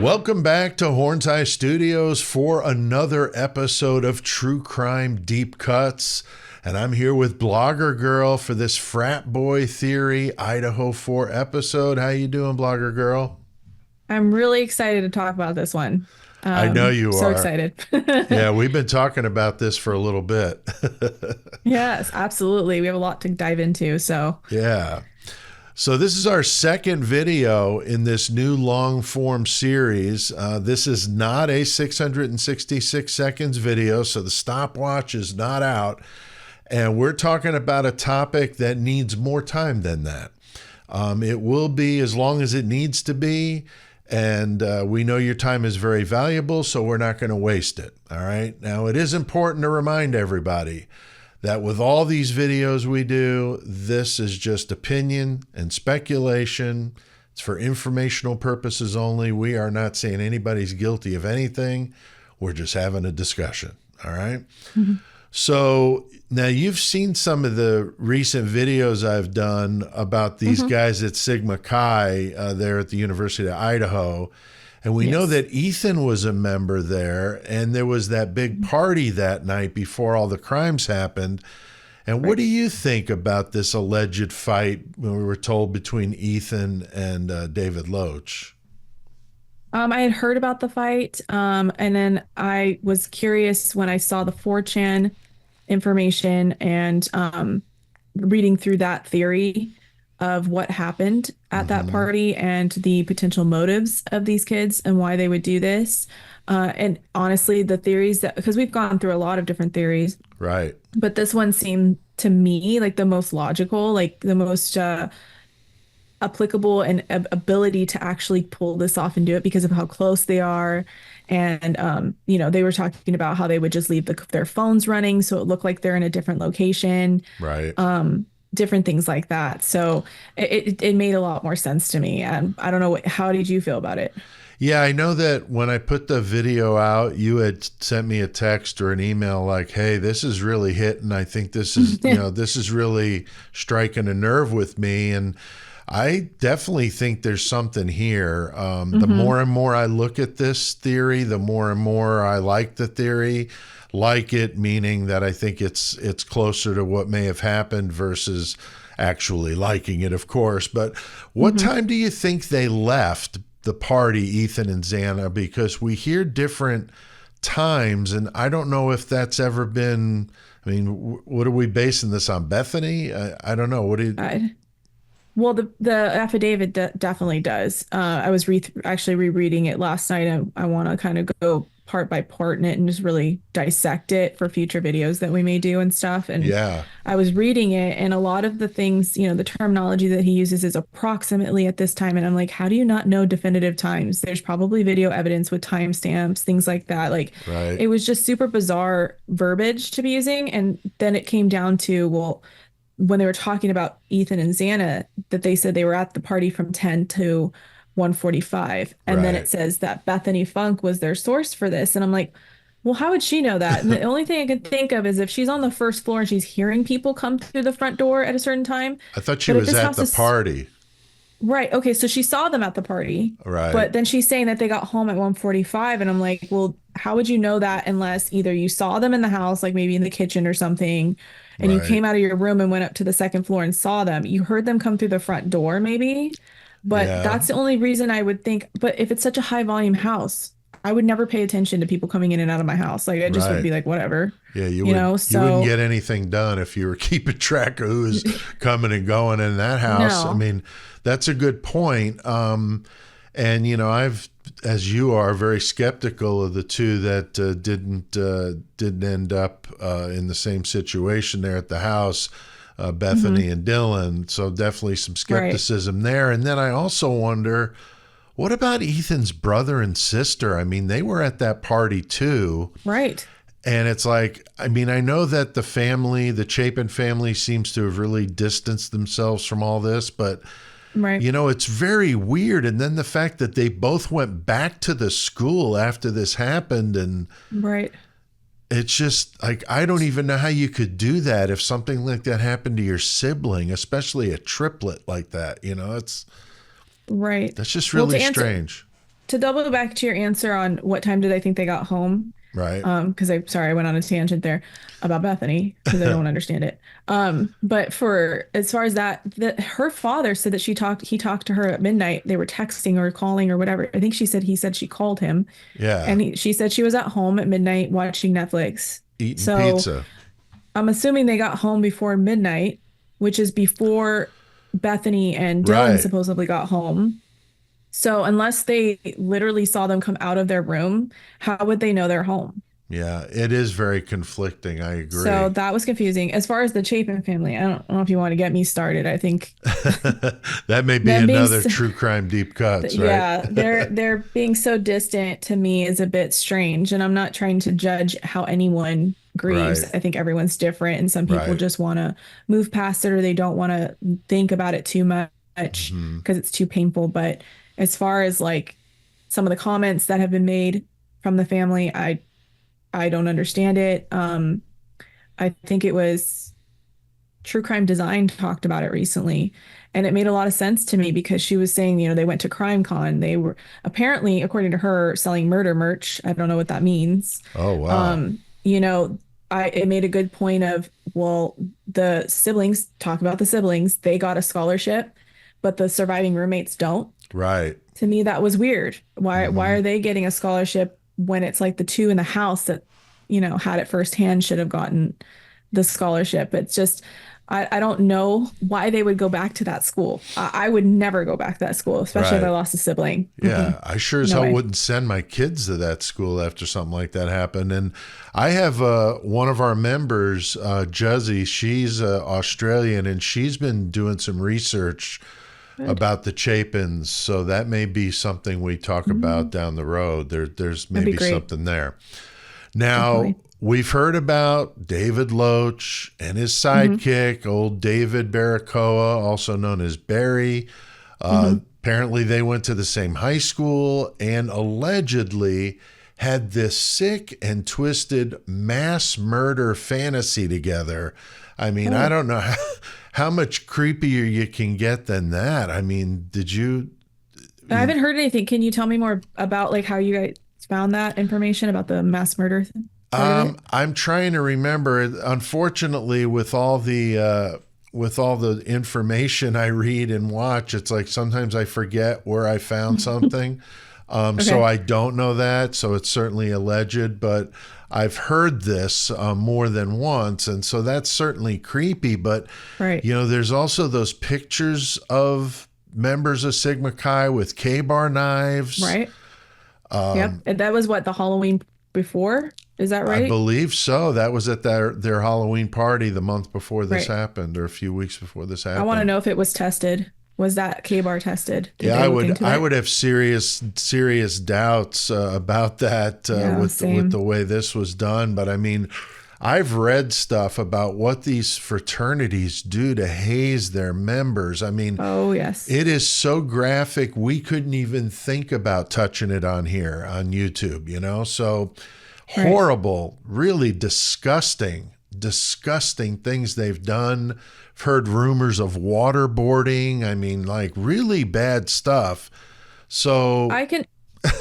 Welcome back to Horns Eye Studios for another episode of True Crime Deep Cuts. And I'm here with Blahgergirl for this Frat Boy Theory Idaho-4 episode. How you doing, Blahgergirl? I'm really excited to talk about this one. I know you So are. excited. Yeah, we've been talking about this for a little bit. Yes, absolutely. We have a lot to dive into. So Yeah. So this is our second video in this new long form series. This is not a 666 seconds video, so the stopwatch is not out. And we're talking about a topic that needs more time than that. It will be as long as it needs to be. And we know your time is very valuable, so we're not going to waste it. All right. Now, it is important to remind everybody that with all these videos we do, this is just opinion and speculation. It's for informational purposes only. We are not saying anybody's guilty of anything. We're just having a discussion. All right. Mm-hmm. So now you've seen some of the recent videos I've done about these guys at Sigma Chi there at the University of Idaho. And we know that Ethan was a member there, and there was that big party that night before all the crimes happened. And what do you think about this alleged fight, when we were told, between Ethan and David Loach? I had heard about the fight, and then I was curious when I saw the 4chan information and reading through that theory of what happened at that party and the potential motives of these kids and why they would do this. And honestly, the theories that, because we've gone through a lot of different theories, right? But this one seemed to me like the most logical, like the most applicable and ability to actually pull this off and do it because of how close they are. And, they were talking about how they would just leave their phones running, so it looked like they're in a different location. Right. Different things like that. So it made a lot more sense to me. And I don't know, how did you feel about it? Yeah, I know that when I put the video out, you had sent me a text or an email like, hey, this is really hitting. I think this is, this is really striking a nerve with me. And I definitely think there's something here. The more and more I look at this theory, the more and more I like the theory. Like it, meaning that I think it's closer to what may have happened versus actually liking it, of course. But what time do you think they left the party, Ethan and Xana? Because we hear different times, and I don't know if that's ever been, I mean, what are we basing this on? Bethany? I don't know. What do you... Well, the affidavit definitely does. I was actually rereading it last night, and I want to kind of go part by part in it and just really dissect it for future videos that we may do and stuff. And I was reading it, and a lot of the things, the terminology that he uses is approximately at this time. And I'm like, how do you not know definitive times? There's probably video evidence with timestamps, things like that. Like, It was just super bizarre verbiage to be using. And then it came down to, well, when they were talking about Ethan and Xana, that they said they were at the party from 10 to 1:45. And then it says that Bethany Funk was their source for this. And I'm like, well, how would she know that? And the only thing I could think of is if she's on the first floor and she's hearing people come through the front door at a certain time. I thought she was at the party. Right. Okay. So she saw them at the party. Right. But then she's saying that they got home at 1:45. And I'm like, well, how would you know that unless either you saw them in the house, like maybe in the kitchen or something, and you came out of your room and went up to the second floor and saw them. You heard them come through the front door, maybe. But that's the only reason I would think. But if it's such a high volume house, I would never pay attention to people coming in and out of my house. Like, I just would be like, whatever. Yeah, you wouldn't get anything done if you were keeping track of who was coming and going in that house. No. I mean, that's a good point. And, I've, as you are, very skeptical of the two that didn't end up in the same situation there at the house, Bethany and Dylan. So definitely some skepticism there. And then I also wonder, what about Ethan's brother and sister? I mean, they were at that party too. Right. And it's like, I mean, I know that the Chapin family seems to have really distanced themselves from all this, but it's very weird. And then the fact that they both went back to the school after this happened, and it's just like, I don't even know how you could do that if something like that happened to your sibling, especially a triplet like that. It's that's just really strange. to double back to your answer on what time did I think they got home? Right. Because I went on a tangent there about Bethany because I don't understand it. But for as far as that her father said that he talked to her at midnight. They were texting or calling or whatever. I think he said she called him, Yeah. and she said she was at home at midnight watching Netflix. Eating So pizza. I'm assuming they got home before midnight, which is before Bethany and Dylan Right. supposedly got home. So unless they literally saw them come out of their room, how would they know they're home? Yeah. It is very conflicting. I So agree. that was confusing. As far as the Chapin family, I don't know if you want to get me started. I think That may be them being, another true crime deep cuts, right? yeah, they're being so distant to me is a bit strange. And I'm not trying to judge how anyone grieves. Right. I think everyone's different, and some people Right. just want to move past it or they don't want to think about it too much Hmm. because it's too painful. But as far as like some of the comments that have been made from the family, I don't understand it. I think it was True Crime Design talked about it recently, and it made a lot of sense to me because she was saying, they went to Crime Con. They were apparently, according to her, selling murder merch. I don't know what that means. Oh, wow. Um, you know, it made a good point of, well, the siblings talk about the siblings. They got a scholarship, but the surviving roommates don't. Right. To me, that was weird. Why Hmm. are they getting a scholarship when it's like the two in the house that, had it firsthand should have gotten the scholarship? It's just I don't know why they would go back to that school. I would never go back to that school, especially if I Right. lost a sibling. Mm-mm, Yeah, I sure as no hell way. wouldn't send my kids to that school after something like that happened. And I have one of our members, Juzzy, she's Australian, and she's been doing some research Good. about the Chapins. So that may be something we talk about Mm, down the road. There's that'd be maybe great. something there. Now, Definitely. we've heard about David Loach and his Hmm. sidekick, old David Baracoa, also known as Barry. Hmm. Apparently, they went to the same high school and allegedly had this sick and twisted mass murder fantasy together. I mean, I Oh, don't know how much creepier you can get than that. I mean, did you? I haven't heard anything. Can you tell me more about like how you guys found that information about the mass murder part of it? I'm trying to remember. Unfortunately, with all the information I read and watch, it's like sometimes I forget where I found something. So Okay. I don't know that. So it's certainly alleged, but I've heard this more than once, and so that's certainly creepy. But Right. there's also those pictures of members of Sigma Chi with K-bar knives. Right. Yep. And that was what the Halloween before. Is that I right? believe so. That was at their Halloween party the month before this Right. happened, or a few weeks before this I want to happened. know if it was tested. Was that K-bar tested? Did Yeah, they I look would into I it? would have serious doubts about that Yeah, with same. the way this was done. But I mean, I've read stuff about what these fraternities do to haze their members. I mean, Oh, yes. it is so graphic we couldn't even think about touching it on here on YouTube. So Right. horrible, really disgusting things they've done. I've heard rumors of waterboarding. I mean, like really bad stuff. So, I can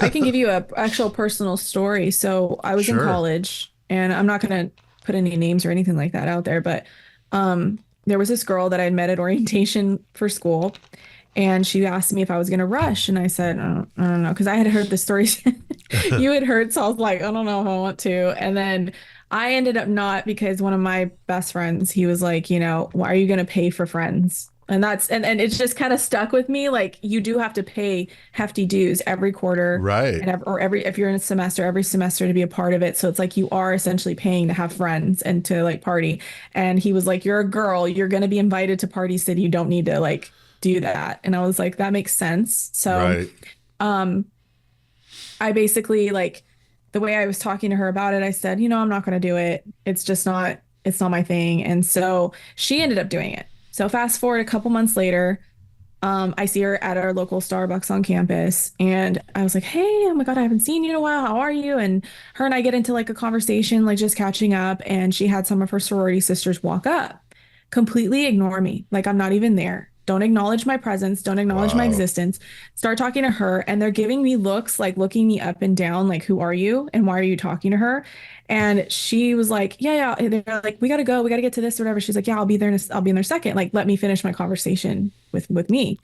I can give you a actual personal story. So I was in sure. college, and I'm not gonna put any names or anything like that out there, but there was this girl that I'd met at orientation for school, and she asked me if I was gonna rush, and I said, I don't know, because I had heard the stories you had heard, so I was like, I don't know if I want to. And then I ended up not because one of my best friends, he was like, why are you gonna pay for friends? And it's just kind of stuck with me. Like you do have to pay hefty dues every quarter Right. and every if you're in a semester, every semester to be a part of it. So it's like you are essentially paying to have friends and to like party. And he was like, you're a girl, you're gonna be invited to parties that you don't need to like do that. And I was like, that makes sense. So Right. um I basically like the way I was talking to her about it, I said, I'm not going to do it. It's not my thing. And so she ended up doing it. So fast forward a couple months later, I see her at our local Starbucks on campus, and I was like, "Hey, oh my God, I haven't seen you in a while. How are you?" And her and I get into like a conversation, like just catching up, and she had some of her sorority sisters walk up, completely ignore me, like I'm not even there. don't acknowledge my presence, don't acknowledge my Wow. existence. Start talking to her, and they're giving me looks like looking me up and down, like, who are you and why are you talking to her? And she was like, yeah, yeah. And they're like, we gotta go, we gotta get to this or whatever. She's like, yeah, I'll be in there second. Like, let me finish my conversation with me.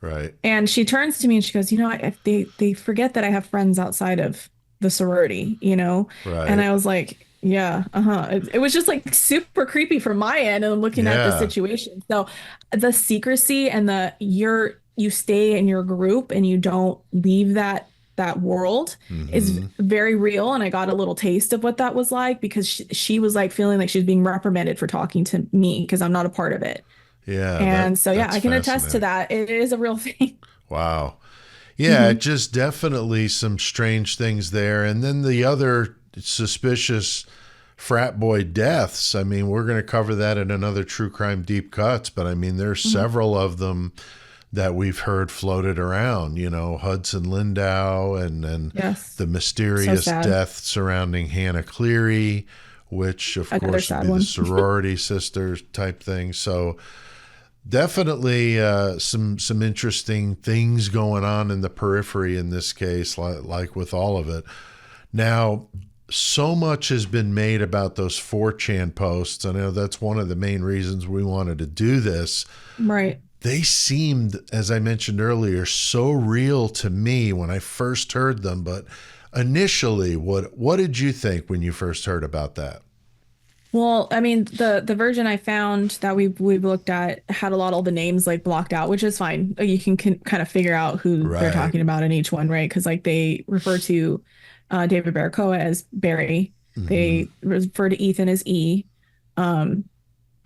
Right. And she turns to me and she goes, they forget that I have friends outside of the sorority, you know? And Right. I was like, yeah, uh-huh. It was just like super creepy from my end and looking at the Yeah. situation. So the secrecy and you stay in your group and you don't leave that world is Mm-hmm. very real. And I got a little taste of what that was like because she was like feeling like she was being reprimanded for talking to me because I'm not a part of it. Yeah, And so, yeah, that's I can attest to fascinating. that. It is a real thing. Wow. Yeah, Hmm. just definitely some strange things there. And then the other suspicious frat boy deaths. I mean, we're going to cover that in another True Crime Deep Cuts, but I mean, there's Hmm. several of them that we've heard floated around, Hudson Lindau and Yes. the So mysterious sad. death surrounding Hannah Cleary, which of Another course would sad be the one. sorority sisters type thing. So definitely some interesting things going on in the periphery in this case, like with all of it. Now, so much has been made about those 4chan posts. I know that's one of the main reasons we wanted to do this. Right. They seemed, as I mentioned earlier, so real to me when I first heard them. But initially, what did you think when you first heard about that? Well, I mean, the version I found that we've looked at had a lot of the names like blocked out, which is fine. You can kind of figure out who they're Right. talking about in each one, right? Because like they refer to David Barracoa as Barry, Mm-hmm. they refer to Ethan as E, um,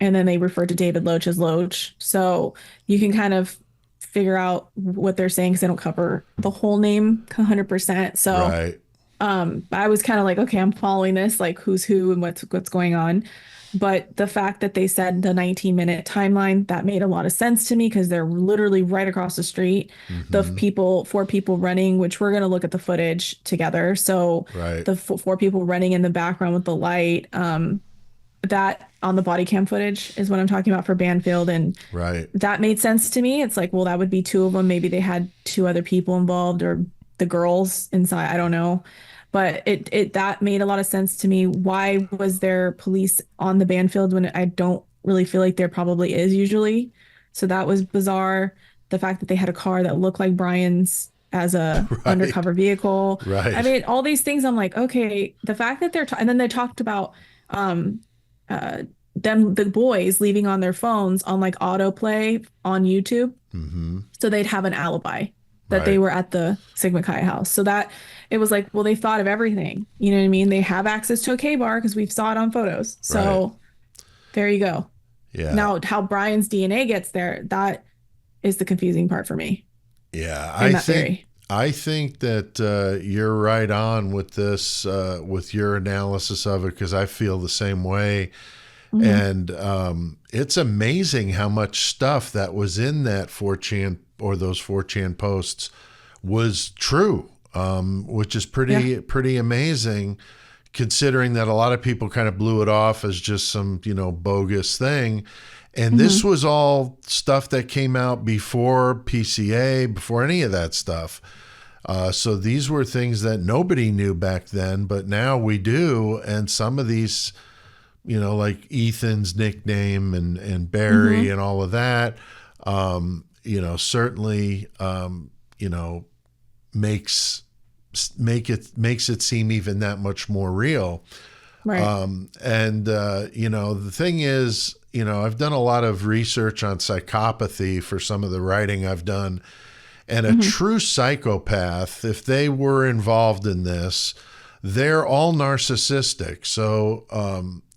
and then they refer to David Loach as Loach. So you can kind of figure out what they're saying because they don't cover the whole name 100%. So Right. I was kind of like, okay, I'm following this, like who's who and what's going on. But the fact that they said the 19-minute timeline, that made a lot of sense to me because they're literally right across the street. The Mm-hmm. people, four people running, which we're going to look at the footage together. So Right. the four people running in the background with the light, that on the body cam footage is what I'm talking about for Banfield. And Right. that made sense to me. It's like, well, that would be two of them. Maybe they had two other people involved or the girls inside. I don't know. But it that made a lot of sense to me. Why was there police on the Banfield when I don't really feel like there probably is usually? So that was bizarre. The fact that they had a car that looked like Brian's as a Right. undercover vehicle. I Right. mean, all these things I'm like, okay, the fact that and then they talked about um uh the boys leaving on their phones on like autoplay on YouTube Mm-hmm. so they'd have an alibi that they Right. were at the Sigma Chi house. So that it was like, well, they thought of everything. You know what I mean? They have access to a K bar because we've saw it on photos. Right. So there you go. Yeah. Now, how Brian's DNA gets there, that is the confusing part for me Yeah. in I that think theory. I think that you're right on with this, with your analysis of it, because I feel the same way. Hmm. And it's amazing how much stuff that was in that 4chan or those 4chan posts was true, which is Yeah. pretty amazing, considering that a lot of people kind of blew it off as just some bogus thing. And this Hmm. was all stuff that came out before PCA, before any of that stuff. So these were things that nobody knew back then, but now we do. And some of these, like Ethan's nickname and Barry Hmm. and all of that, certainly, makes makes it seem even that much more real. Right. And the thing is, I've done a lot of research on psychopathy for some of the writing I've done, and a Hmm. true psychopath, if they were involved in this, they're all narcissistic. So,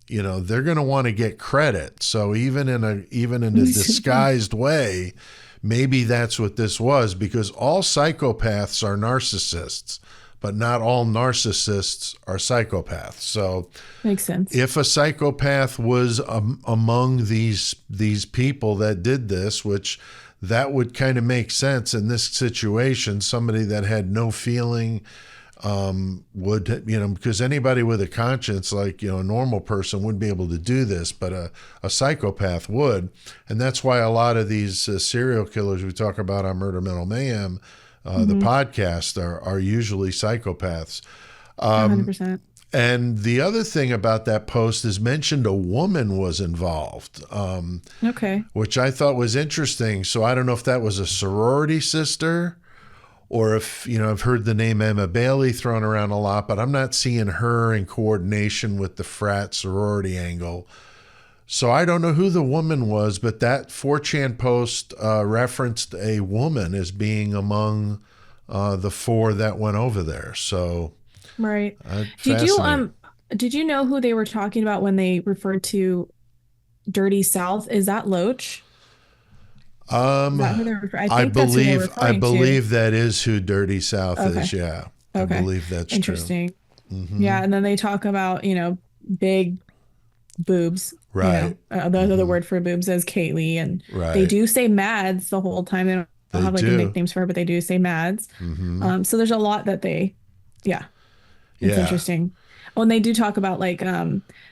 they're going to want to get credit. So even in a disguised way, maybe that's what this was, because all psychopaths are narcissists, but not all narcissists are psychopaths. So Makes sense. if a psychopath was among these people that did this, which that would kind of make sense in this situation, somebody that had no feeling would, because anybody with a conscience, like, a normal person wouldn't be able to do this, but a psychopath would. And that's why a lot of these serial killers we talk about on Murder Mental Mayhem, the podcast, are usually psychopaths. 100%. And the other thing about that post is mentioned a woman was involved, Okay. which I thought was interesting. So I don't know if that was a sorority sister, or if, I've heard the name Emma Bailey thrown around a lot, but I'm not seeing her in coordination with the frat sorority angle. So I don't know who the woman was, but that 4chan post referenced a woman as being among the 4 that went over there. So Right. fascinating. Did you know who they were talking about when they referred to Dirty South? Is that Loach? Is that who they're referring? I think that's who they're I referring to. believe that is who Dirty South Okay. is. Yeah. I Okay. believe that's Interesting. true. Yeah, and then they talk about, big boobs. Right. The other word for boobs is Kaylee, and they Right. do say Mads the whole time. They don't They have like do. nicknames for her, but they do say Mads. So there's a lot that yeah, it's Yeah. interesting. Oh, and they do talk about like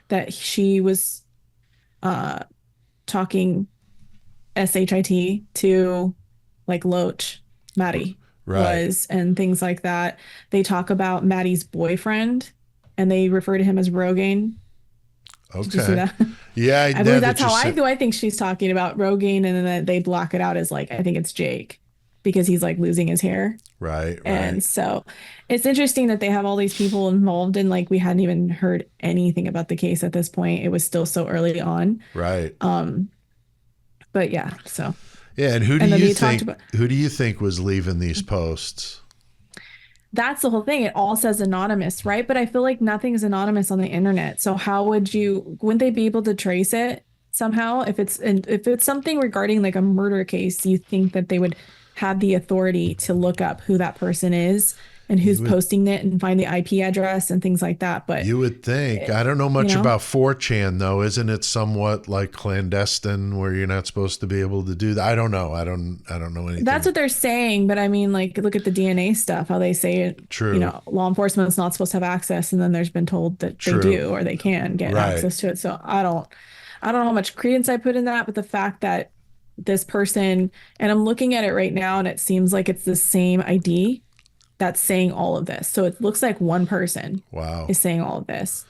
that she was talking SHIT to like Loach, Maddie Right. was, and things like that. They talk about Maddie's boyfriend and they refer to him as Rogaine. Did you see Okay. that? Yeah. I now believe that that's you how said- I think she's talking about Rogaine, and then they block it out as like, I think it's Jake because he's like losing his hair. Right. And Right. so it's interesting that they have all these people involved, and like we hadn't even heard anything about the case at this point. It was still so early on. Right. But yeah, so Yeah. And who do and then you they talked think? about Who do you think was leaving these posts? that's the whole thing. It all says anonymous, right? But I feel like nothing is anonymous on the internet. So how wouldn't they be able to trace it somehow? If it's something regarding like a murder case, you think that they would have the authority to look up who that person is and who's posting it and find the IP address and things like that. But You would think. I don't know much know? about 4chan though. Isn't it somewhat like clandestine where you're not supposed to be able to do that? I don't know. I don't know anything. that's what they're saying. But I mean, like, look at the DNA stuff, how they say it, True. law enforcement's not supposed to have access. And then there's been told that True. they do, or they can get Right. access to it. So I don't know how much credence I put in that, but the fact that this person, and I'm looking at it right now, and it seems like it's the same ID that's saying all of this. So it looks like one person Wow. is saying all of this.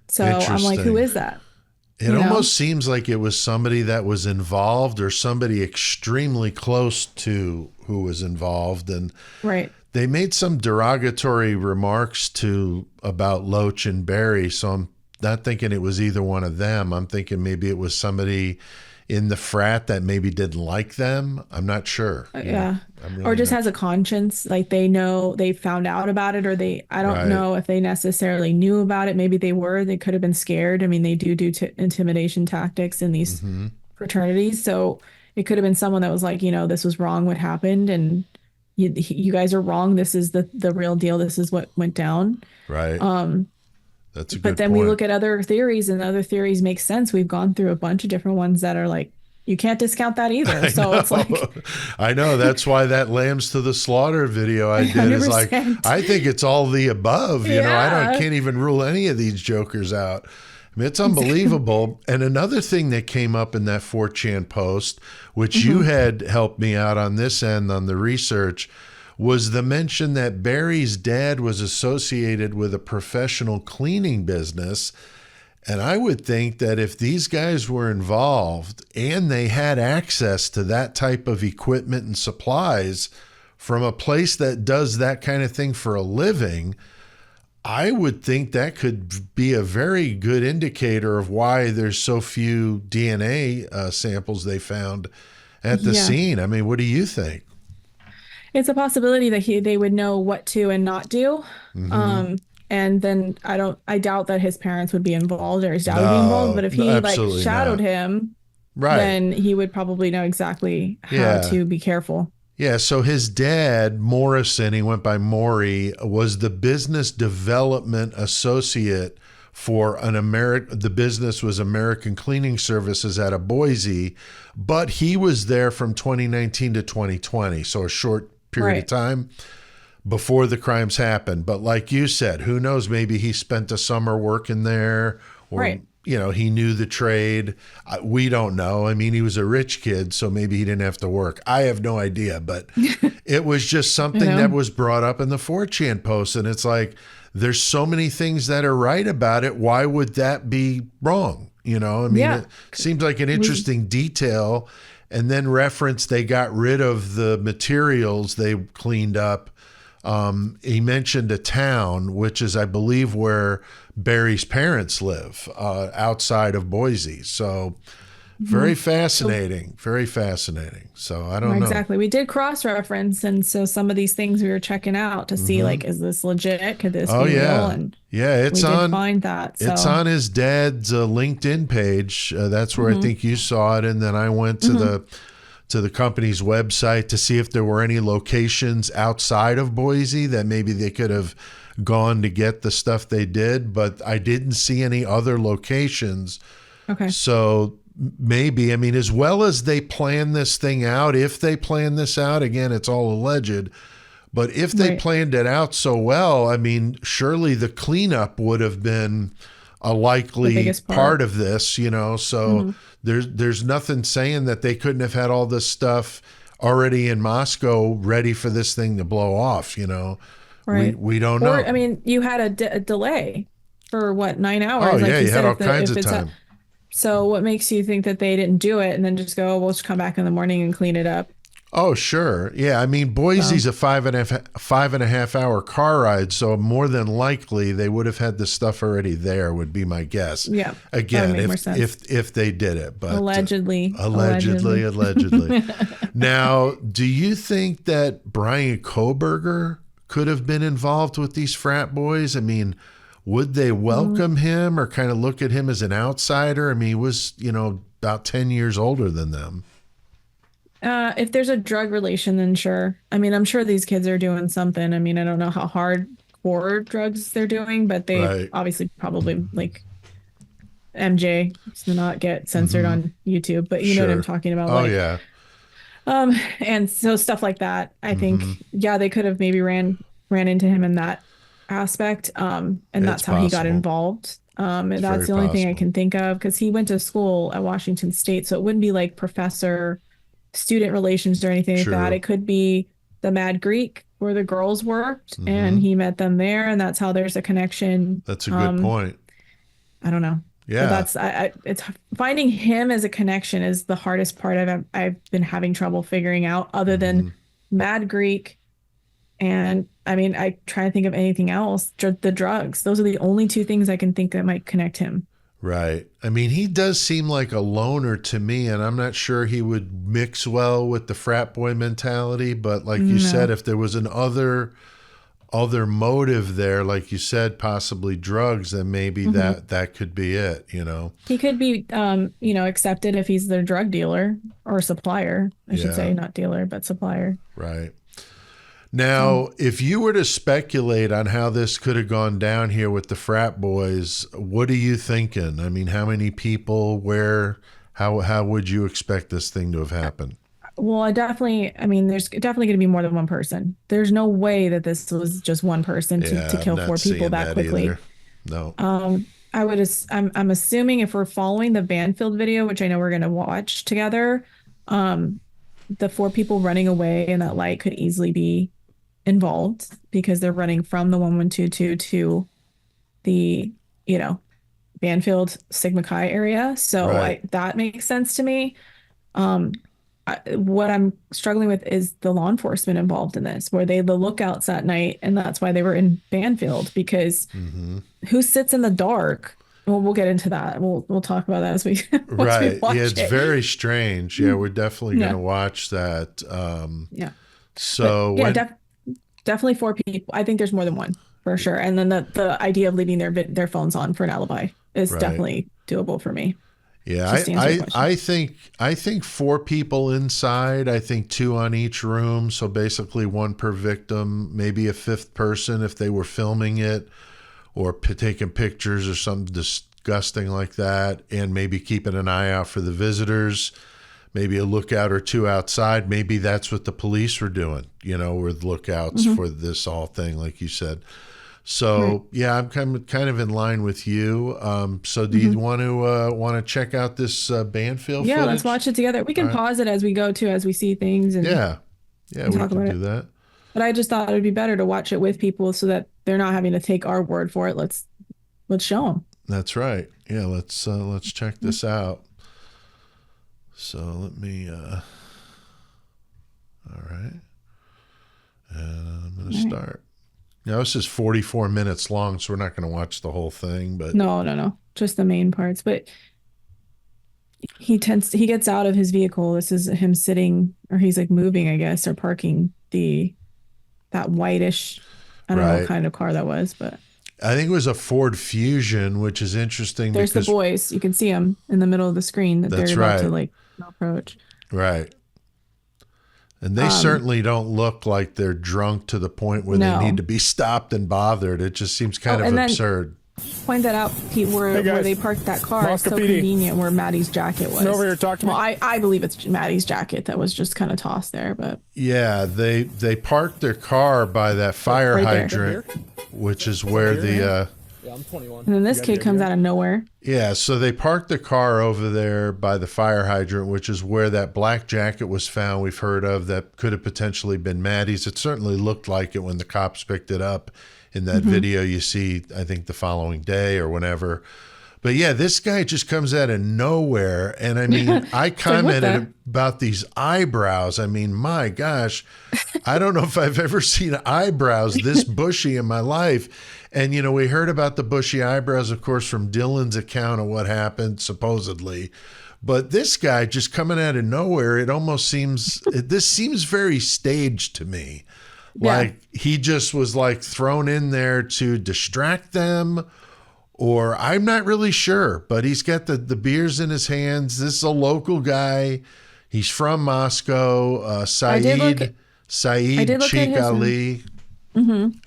So I'm like, who Interesting. is that? It almost seems like it was somebody that was involved or somebody extremely close to who was involved. And Right. they made some derogatory remarks about Loach and Barry. So I'm not thinking it was either one of them. I'm thinking maybe it was somebody in the frat that maybe didn't like them. I'm not sure. Yeah. I'm really Or just not- has a conscience, like they know they found out about it, or I don't Right. know if they necessarily knew about it. Maybe they could have been scared. I mean, they do intimidation tactics in these fraternities. So it could have been someone that was like, this was wrong, what happened, and you guys are wrong. This is the real deal. This is what went down. Right. That's a good But then point. we look at other theories, and other theories make sense. We've gone through a bunch of different ones that are like, you can't discount that either. So it's like, I know that's why that lambs to the slaughter video I did is like, 100%. I think it's all the above. I Yeah. can't even rule any of these jokers out. I mean, it's unbelievable. And another thing that came up in that 4chan post, which you had helped me out on this end on the research, was the mention that Barry's dad was associated with a professional cleaning business. And I would think that if these guys were involved and they had access to that type of equipment and supplies from a place that does that kind of thing for a living, I would think that could be a very good indicator of why there's so few DNA samples they found at the Yeah. scene. I mean, what do you think? it's a possibility that they would know what to and not do. And then I doubt that his parents would be involved or his dad would be involved. But if he like absolutely shadowed not. him, Right. then he would probably know exactly how Yeah. to be careful. Yeah, so his dad, Morrison, he went by Maury, was the business development associate for the business was American Cleaning Services out of Boise, but he was there from 2019 to 2020, so a short period of Right. time. before the crimes happened. But like you said, who knows? Maybe he spent a summer working there, or Right. he knew the trade. We don't know. I mean, he was a rich kid, so maybe he didn't have to work. I have no idea, but it was just something that was brought up in the 4chan post. And it's like, there's so many things that are right about it. Why would that be wrong? I mean, it seems like an interesting detail. And then reference, they got rid of the materials they cleaned up. He mentioned a town, which is, I believe, where Barry's parents live, outside of Boise. So very fascinating, very fascinating. So I don't know. Exactly. We did cross-reference, and so some of these things we were checking out to see, like, is this legit? Could this be real? And it's we on. did find that. It's on his dad's LinkedIn page. That's where I think you saw it, and then I went to the company's website to see if there were any locations outside of Boise that maybe they could have gone to get the stuff they did, but I didn't see any other locations. Okay. So maybe, I mean, as well as they plan this thing out, if they plan this out, again, it's all alleged, but if they planned it out so well, I mean, surely the cleanup would have been a likely part of this, so there's nothing saying that they couldn't have had all this stuff already in Moscow ready for this thing to blow off, Right. We don't know. Or, I mean, you had a delay for what, 9 hours? Oh, like yeah, you had said, all kinds of time. So what makes you think that they didn't do it and then just go, we'll just come back in the morning and clean it up? Oh, sure. Yeah. I mean, Boise's a 5.5 hour car ride. So more than likely they would have had the stuff already there, would be my guess. Yeah. Again, if they did it, but allegedly. Now, do you think that Brian Kohberger could have been involved with these frat boys? I mean, would they welcome him or kind of look at him as an outsider? I mean, he was, about 10 years older than them. If there's a drug relation, then sure. I mean, I'm sure these kids are doing something. I mean, I don't know how hardcore drugs they're doing, but they obviously probably, like, MJ to not get censored on YouTube, but you know what I'm talking about. Oh, yeah. And so stuff like that, I think, they could have maybe ran into him in that aspect. And that's how he got involved. And that's the only thing I can think of, because he went to school at Washington State, so it wouldn't be like professor student relations or anything like that. It could be the Mad Greek where the girls worked and he met them there, and that's how there's a connection. That's a good point. I don't know. Yeah. But it's finding him as a connection is the hardest part I've been having trouble figuring out, other than Mad Greek. And I mean, I try to think of anything else. The drugs. Those are the only two things I can think that might connect him. Right. I mean, he does seem like a loner to me, and I'm not sure he would mix well with the frat boy mentality. But like you said, if there was an other motive there, like you said, possibly drugs, then maybe that could be it, He could be, accepted if he's their drug dealer or supplier. I should say, not dealer, but supplier. Right. Now, if you were to speculate on how this could have gone down here with the frat boys, what are you thinking? I mean, how many people, where, how would you expect this thing to have happened? Well, there's definitely going to be more than one person. There's no way that this was just one person to kill 4 people that quickly. Either. No. I'm assuming, if we're following the Banfield video, which I know we're going to watch together, the 4 people running away in that light could easily be involved, because they're running from the 1122 to the, Banfield Sigma Chi area. So that makes sense to me. What I'm struggling with is the law enforcement involved in this. Were they the lookouts at night, and that's why they were in Banfield? Because who sits in the dark? Well, we'll get into that. We'll talk about that as we watch it's very strange. Yeah, we're definitely going to watch that. So definitely 4 people. I think there's more than one for sure. And then the idea of leaving their phones on for an alibi is definitely doable for me. Yeah, I think 4 people inside. I think 2 on each room. So basically 1 per victim, maybe a 5th person if they were filming it or taking pictures or something disgusting like that, and maybe keeping an eye out for the visitors. maybe a lookout or two outside. Maybe that's what the police were doing, with lookouts for this all thing, like you said. So yeah, I'm kind of in line with you. So do you want to check out this Banfield Yeah, footage? let's watch it together. We can pause it as we go too, as we see things and Yeah, we talk can about do that. But I just thought it would be better to watch it with people so that they're not having to take our word for it. Let's show them. That's right. Yeah, let's check this out. So let me all right. And I'm going to start. Now, this is 44 minutes long, so we're not going to watch the whole thing, but no, just the main parts. But he gets out of his vehicle. This is him sitting, or he's like moving, I guess, or parking that whitish, I don't know what kind of car that was, but I think it was a Ford Fusion, which is interesting. There's the boys. You can see them in the middle of the screen that they're about to like approach. Right. And they certainly don't look like they're drunk to the point where they need to be stopped and bothered. It just seems kind of absurd. Point that out, Pete, where they parked that car. It's so convenient where Maddie's jacket was. Come over here, talk to me. Well, I believe it's Maddie's jacket that was just kind of tossed there, but yeah, they parked their car by that fire hydrant, which is where the yeah, I'm 21. And then this kid comes out of nowhere. Yeah, so they parked the car over there by the fire hydrant, which is where that black jacket was found. We've heard of that could have potentially been Maddie's. It certainly looked like it when the cops picked it up in that video you see, I think, the following day or whenever. But yeah, this guy just comes out of nowhere. And I mean, I commented about these eyebrows. I mean, my gosh, I don't know if I've ever seen eyebrows this bushy in my life. And, we heard about the bushy eyebrows, of course, from Dylan's account of what happened, supposedly. But this guy just coming out of nowhere, it almost seems, this seems very staged to me. Like he just was like thrown in there to distract them, or I'm not really sure, but he's got the beers in his hands. This is a local guy. He's from Moscow. Saeed Sheikh Ali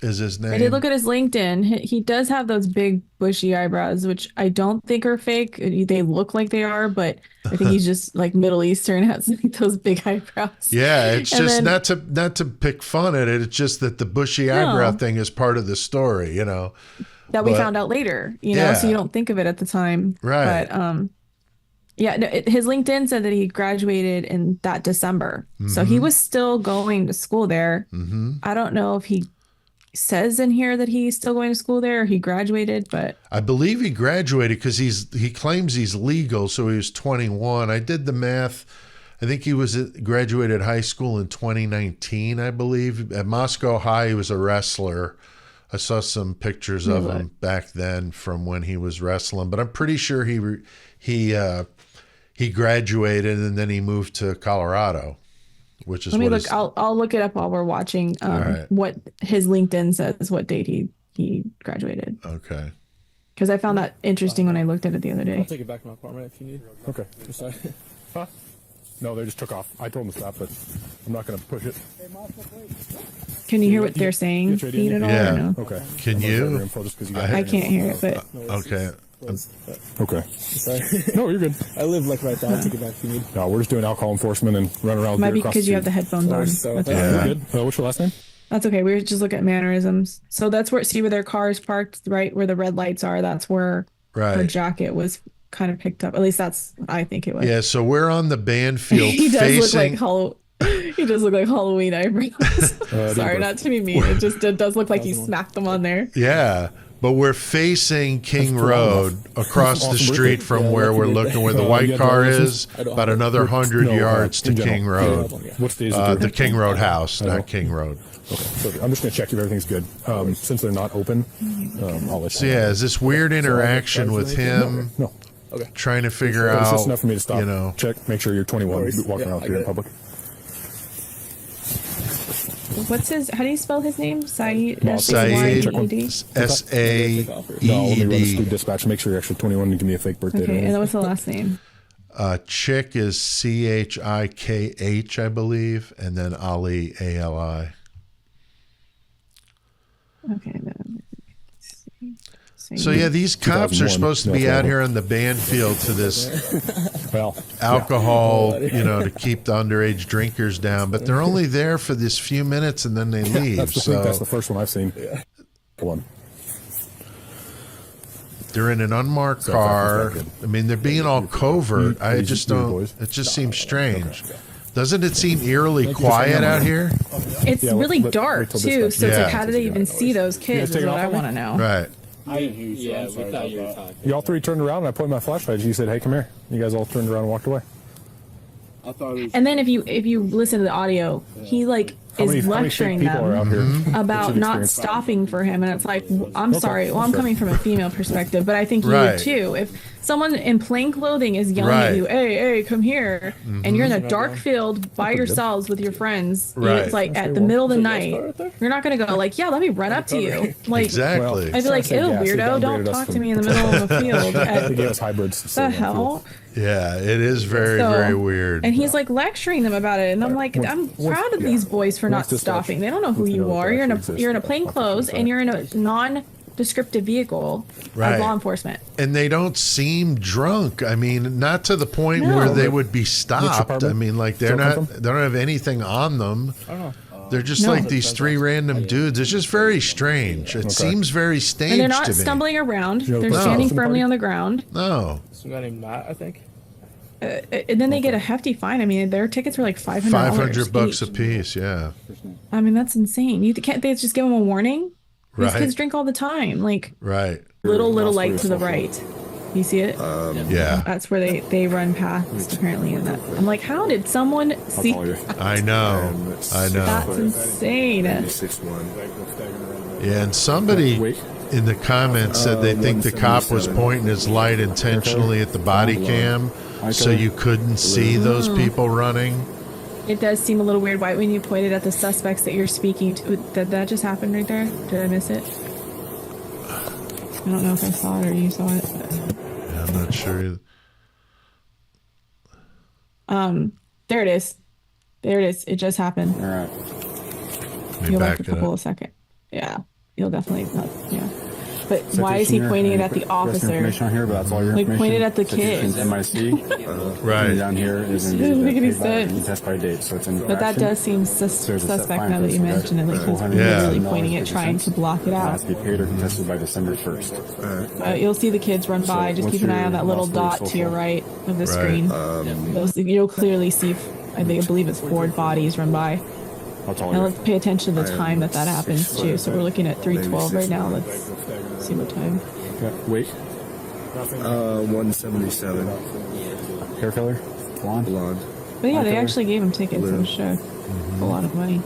is his name. I did look at his LinkedIn. He does have those big bushy eyebrows, which I don't think are fake. They look like they are, but I think he's just like Middle Eastern, has like those big eyebrows. Yeah, it's just not to pick fun at it. It's just that the bushy eyebrow thing is part of the story, That we found out later, so you don't think of it at the time. Right. But his LinkedIn said that he graduated in that December. So he was still going to school there. I don't know if he says in here that he's still going to school there or he graduated, but I believe he graduated because he claims he's legal, so he was 21. I did the math. I think he graduated high school in 2019, I believe. At Moscow High, he was a wrestler. I saw some pictures of him back then from when he was wrestling, but I'm pretty sure he graduated and then he moved to Colorado, which is I'll look it up while we're watching what his LinkedIn says, what date he graduated. Okay. Because I found that interesting when I looked at it the other day. I'll take it back to my apartment if you need. Okay. I'm sorry. Huh? No, they just took off. I told them to stop, but I'm not going to push it. Can you hear what they're saying, Pete, at all? Yeah. Or no? Okay. Can you? I can't hear it, but Okay. Okay. Sorry. No, you're good. I live like right there. I'll take it back if you need. No, we're just doing alcohol enforcement and running around. might be because you have the headphones on. So, That's You're okay. good. What's your last name? That's okay. We were just looking at mannerisms. So that's where their car is parked, right where the red lights are. That's where her jacket was kind of picked up. At least that's what I think it was. Yeah, so we're on the Banfield He does facing. He does look like Halloween eyebrows. Sorry, not to be mean. It does look like he smacked them on there. Yeah, but we're facing King Road across the street from where we're looking, where the white car is, about another 100 yards to King Road. What's The King Road house, not King Road. Okay, so I'm just going to check if everything's good. Since they're not open, I'll let So yeah, is this weird interaction with him? No. Okay. Trying to figure It's out, just enough for me to stop. Check, make sure you're 21. Walking around here in public. How do you spell his name? Saeed? Saeed, S-A-E-D? S-A-E-E-D. No, let me run this through dispatch. Make sure you're actually 21 and give me a fake birthday. Okay, and then what's the last name? Chick is C-H-I-K-H, I believe, and then Ali, A-L-I. Okay, then So yeah, these cops are 2001, supposed to be no, out here on the band field to this Well, alcohol, you know, to keep the underage drinkers down, but they're only there for this few minutes and then they leave. I think that's the first one I've seen. One. They're in an unmarked So car. that's I mean, they're being all covert. I These just are don't. boys? It just seems strange. Doesn't it seem eerily quiet out here? It's Yeah, really let- dark wait till too, dispatch. so it's Yeah. like, how do they even see those kids? take Is it what off I of me? want to know. Right. I didn't hear you, yeah, we thought you were talking. Y'all three turned around and I pointed my flashlight. You said, "Hey, come here." You guys all turned around and walked away. I thought it was. And then if you listen to the audio, he like How many is fake lecturing people are out them here? about What's your not experience? stopping for him, and it's like, I'm sorry, well, I'm Sure. coming from a female perspective, but I think you Right. would too. If someone in plain clothing is yelling at Right. you, hey, come here, and you're in a dark field by yourselves with your friends, Right. it's like at the middle of the night, you're not gonna go like, yeah, let me run up to you, like. Exactly. I'd be like, Say ew, gas, they weirdo, don't downgraded us talk to from- me in the middle of a field. They gave us hybrids. The hell? Yeah, it is very, So- very weird. And he's like lecturing them about it, and I'm like, I'm proud of these boys for not stopping. They don't know who you are. You're in a plain clothes, and you're in a non-descriptive vehicle Right. of law enforcement. And they don't seem drunk. I mean, not to the point No. where they would be stopped. apartment? I mean, like they're Still not. come They don't have anything on them. They're just No. like these three random dudes. It's just very strange. It seems very staged And they're not to me. stumbling around. know the They're person standing in the firmly party? on the ground. No, Some guy named Matt, I think. And then they get a hefty fine. I mean, their tickets were like $500. $500 a each. piece. Yeah, I mean, that's insane. Can't they just give them a warning? These Right. kids drink all the time. Like right. little light to the right. You see it? Yeah, That's where they run past apparently. And that I'm like, how did someone see? I know. I know. That's insane. Yeah, and somebody in the comments said they think the cop was pointing his light intentionally at the body cam so you couldn't see those people running. It does seem a little weird. Why, when you pointed at the suspects that you're speaking to, did that just happen right there? Did I miss it? I don't know if I saw it or you saw it. But, Yeah, I'm not sure either. there it is. There it is. It just happened. All right. Let me You'll back like a it couple up. of seconds. Yeah, you'll definitely not. Yeah, but why is he pointing it at the officer? Information on here, but that's all your Like, information. point it at the Citations, kid. MIC. Right. Down here is in Doesn't make any paid by and sense. test by date, so it's in. But that does seem suspect now that you mention it. Like he's Yeah. literally pointing it, trying to block it It out. has to be paid or contested by December 1st. You'll see the kids run by. Just what's keep an eye your on that little possible dot to your social? right of the Right. screen. You'll clearly see. I believe it's 4 bodies run by. I'll tell And you. let's pay attention to the time that happens too. So we're looking at 3:12 right now. Let's see what time. Wait. 177. Hair color? Blonde? Blonde. But yeah, they Okay. actually gave him tickets. I'm sure. A lot of money.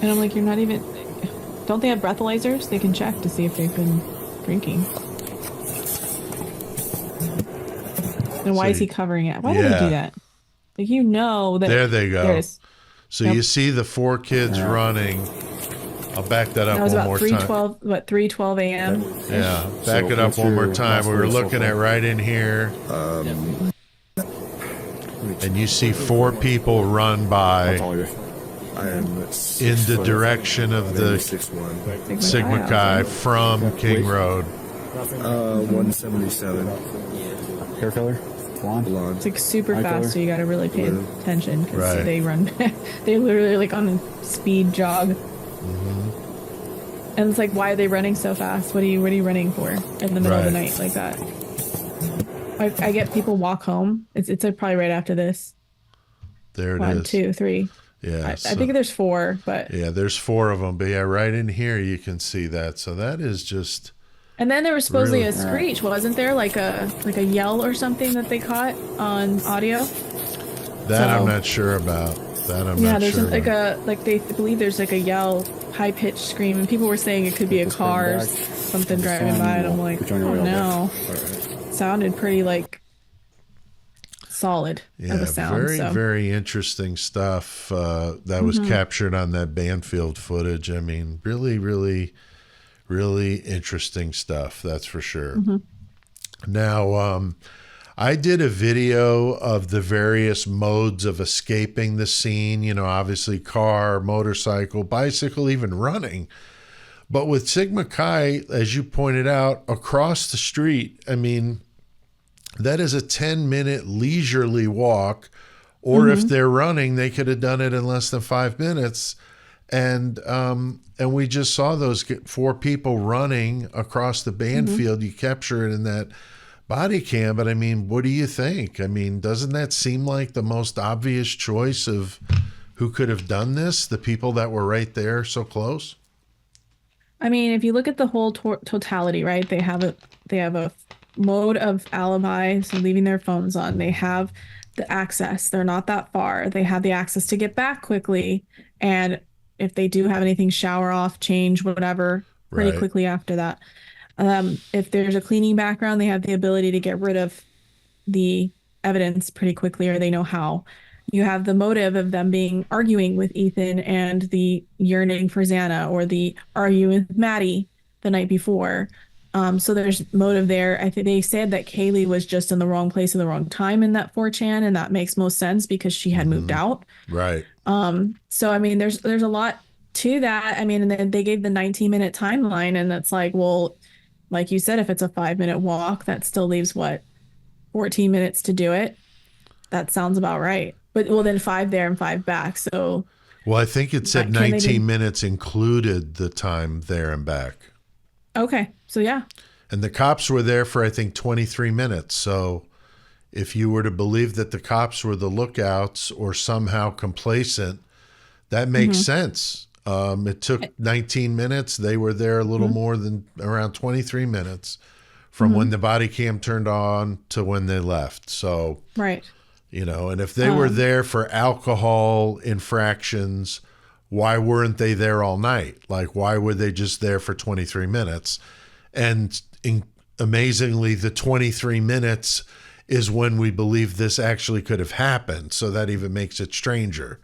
And I'm like, you're not even. Don't they have breathalyzers? They can check to see if they've been drinking. And why So is he covering it? Why would yeah. he do that? Like, you know that. There they go. There it is. So Yep. you see the 4 kids running. I'll back that up That was one about more 3:12. What 3:12 a.m. time. Yeah, back So it up what's one more your time. We were possible looking social? at right in here. And you see 4 people run I'll by tell you. I am in the direction of the 6'1". Sigma Chi from King Road. 177. Hair color? Blonde? Blonde. It's like super Eye fast, color? so you got to really pay attention because Right. they run. They're literally like on a speed jog. And it's like, why are they running so fast? What are you running for in the middle of the Right. night like that? I get people walk home. It's like probably right after this. There it 1, is. 2, 3. Yeah. I so- think there's 4, but yeah, there's 4 of them. But yeah, right in here you can see that. So that is just and then there was supposedly Really? a screech, wasn't there? Like a yell or something that they caught on audio. that I'm So- not sure about. That I'm Yeah, not there's sure like about. they believe there's like a yell, high pitched scream, and people were saying it could be a car, or something driving by, and I'm like, Put you on oh your way no, sounded pretty like solid Yeah, of a sound. very, So very interesting stuff that was captured on that Banfield footage. I mean, really, really, really interesting stuff. That's for sure. Now, I did a video of the various modes of escaping the scene, you know, obviously car, motorcycle, bicycle, even running. But with Sigma Chi, as you pointed out, across the street, I mean, that is a 10-minute leisurely walk. Or if they're running, they could have done it in less than 5 minutes. And we just saw those 4 people running across the band field. You capture it in that body cam. But I mean, what do you think? I mean, doesn't that seem like the most obvious choice of who could have done this? The people that were right there so close? I mean, if you look at the whole totality, right? They have a mode of alibi, so leaving their phones on. They have the access. They're not that far. They have the access to get back quickly. And if they do have anything, shower off, change, whatever, pretty quickly after that. If there's a cleaning background, they have the ability to get rid of the evidence pretty quickly, or they know how. You have the motive of them arguing with Ethan and the yearning for Xana, or the arguing with Maddie the night before. So there's motive there. I think they said that Kaylee was just in the wrong place at the wrong time in that 4chan, and that makes most sense because she had moved out. Right. So I mean, there's a lot to that. I mean, and then they gave the 19-minute timeline, and that's like, well, like you said, if it's a 5-minute walk, that still leaves 14 minutes to do it. That sounds about right. But well, then 5 there and 5 back. So well, I think it said 19 minutes included the time there and back. Okay. So yeah. And the cops were there for, I think, 23 minutes. So if you were to believe that the cops were the lookouts or somehow complacent, that makes sense. It took 19 minutes. They were there a little more than around 23 minutes from when the body cam turned on to when they left. So, right. You know, and if they were there for alcohol infractions, why weren't they there all night? Like, why were they just there for 23 minutes? And amazingly, the 23 minutes is when we believe this actually could have happened. So that even makes it stranger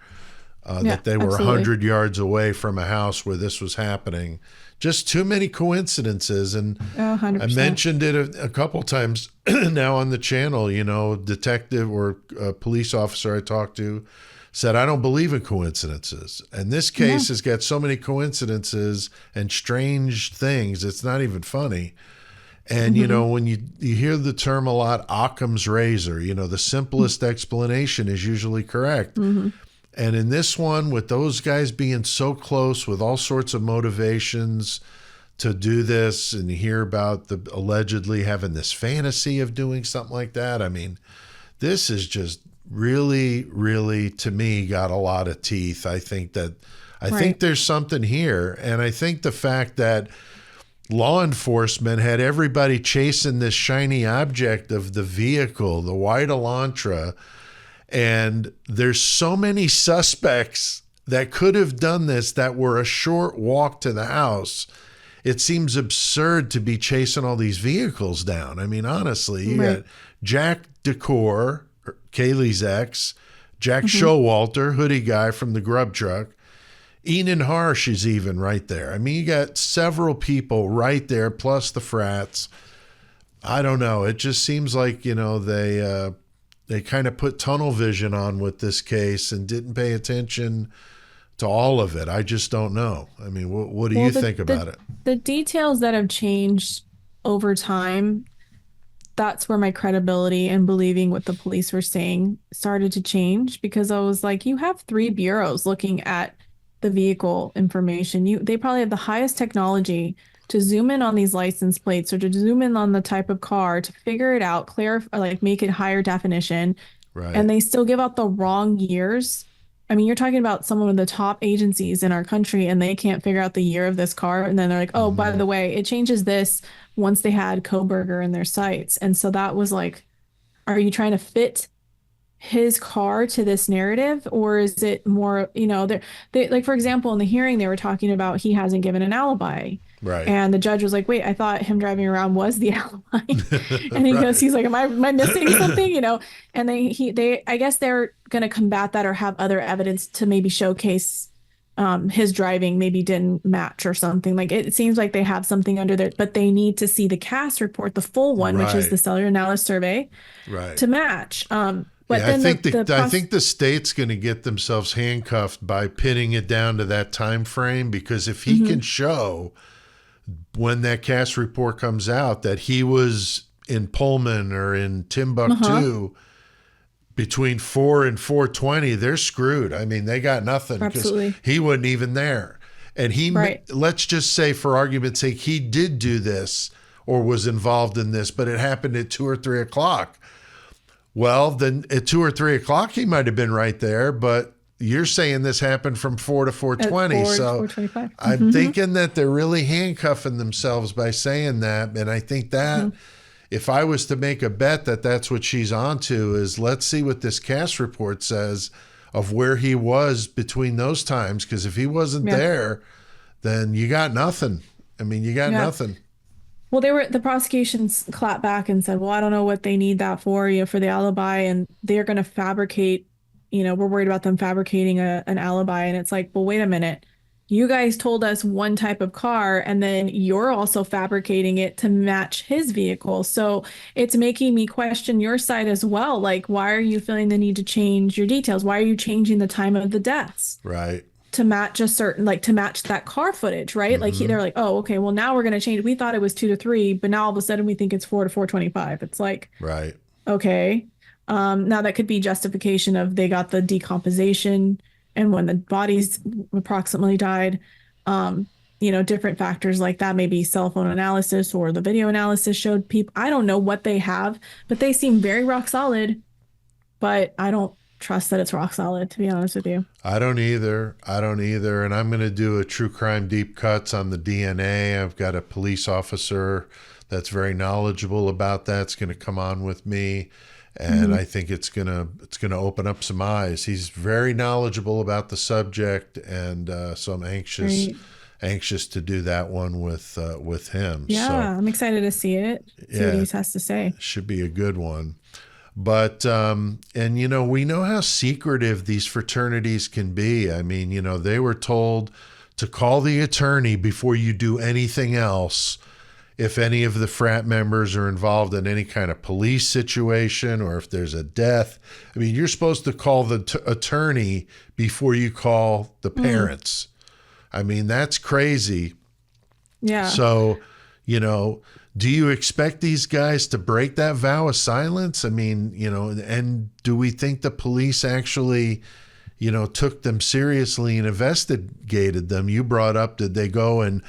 that they were 100 yards away from a house where this was happening. Just too many coincidences. And 100%. I mentioned it a couple times now on the channel. You know, detective or police officer I talked to said, I don't believe in coincidences. And this case has got so many coincidences and strange things, it's not even funny. And, you know, when you hear the term a lot, Occam's razor, you know, the simplest explanation is usually correct. And in this one, with those guys being so close with all sorts of motivations to do this, and you hear about the allegedly having this fantasy of doing something like that, I mean, this is just really, really, to me, got a lot of teeth. I think there's something here. And I think the fact that law enforcement had everybody chasing this shiny object of the vehicle, the white Elantra, and there's so many suspects that could have done this that were a short walk to the house. It seems absurd to be chasing all these vehicles down. I mean, honestly, you got Jack Decor, Kaylee's ex, Jack Showalter, hoodie guy from the grub truck. Enan Harsh is even right there. I mean, you got several people right there, plus the frats. I don't know. It just seems like, you know, they kind of put tunnel vision on with this case and didn't pay attention to all of it. I just don't know. I mean, what do you think about it? The details that have changed over time, that's where my credibility and believing what the police were saying started to change, because I was like, you have 3 bureaus looking at the vehicle information. They probably have the highest technology to zoom in on these license plates, or to zoom in on the type of car, to figure it out, clarify, like make it higher definition. Right. And they still give out the wrong years. I mean, you're talking about someone of the top agencies in our country, and they can't figure out the year of this car. And then they're like, oh, by the way, it changes this once they had Kohberger in their sights. And so that was like, are you trying to fit his car to this narrative, or is it more, you know, they like, for example, in the hearing, they were talking about he hasn't given an alibi. Right. And the judge was like, wait, I thought him driving around was the alibi. And he goes, he's like, am I missing something? You know, and they, I guess they're going to combat that, or have other evidence to maybe showcase his driving maybe didn't match or something. Like, it seems like they have something under there, but they need to see the CAS report, the full one, which is the cellular analysis survey, to match. But yeah, then I think the state's going to get themselves handcuffed by pinning it down to that time frame, because if he can show when that cast report comes out that he was in Pullman or in Timbuktu between 4 and 4:20, they're screwed. I mean, they got nothing because he wasn't even there. And let's just say for argument's sake, he did do this or was involved in this, but it happened at 2 or 3 o'clock. Well, then at 2 or 3 o'clock, he might have been right there, but you're saying this happened from 4 to 4:20. So 4:25. I'm thinking that they're really handcuffing themselves by saying that. And I think that if I was to make a bet that that's what she's onto is let's see what this cast report says of where he was between those times. Because if he wasn't there, then you got nothing. I mean, you got nothing. Well, the prosecutions clapped back and said, well, I don't know what they need that for, for the alibi. And they're going to fabricate, we're worried about them fabricating an alibi. And it's like, well, wait a minute. You guys told us one type of car, and then you're also fabricating it to match his vehicle. So it's making me question your side as well. Like, why are you feeling the need to change your details? Why are you changing the time of the deaths? Right. To match to match that car footage, right? Like they're like, oh, okay, well now we're going to change. We thought it was 2 to 3, but now all of a sudden we think it's 4 to 4:25. It's like, right. Okay. Now that could be justification of they got the decomposition and when the bodies approximately died, different factors like that, maybe cell phone analysis or the video analysis showed people. I don't know what they have, but they seem very rock solid, but I don't trust that it's rock solid, to be honest with you. I don't either. And I'm going to do a true crime deep cuts on the DNA. I've got a police officer that's very knowledgeable about that. It's going to come on with me. And I think it's gonna open up some eyes. He's very knowledgeable about the subject, and so I'm anxious to do that one with him. Yeah, so, I'm excited to see it. See what he has to say. Should be a good one. But and we know how secretive these fraternities can be. I mean, they were told to call the attorney before you do anything else. If any of the frat members are involved in any kind of police situation or if there's a death, I mean, you're supposed to call the attorney before you call the parents. I mean, that's crazy. Yeah. So, do you expect these guys to break that vow of silence? I mean, and do we think the police actually, took them seriously and investigated them? You brought up, did they go and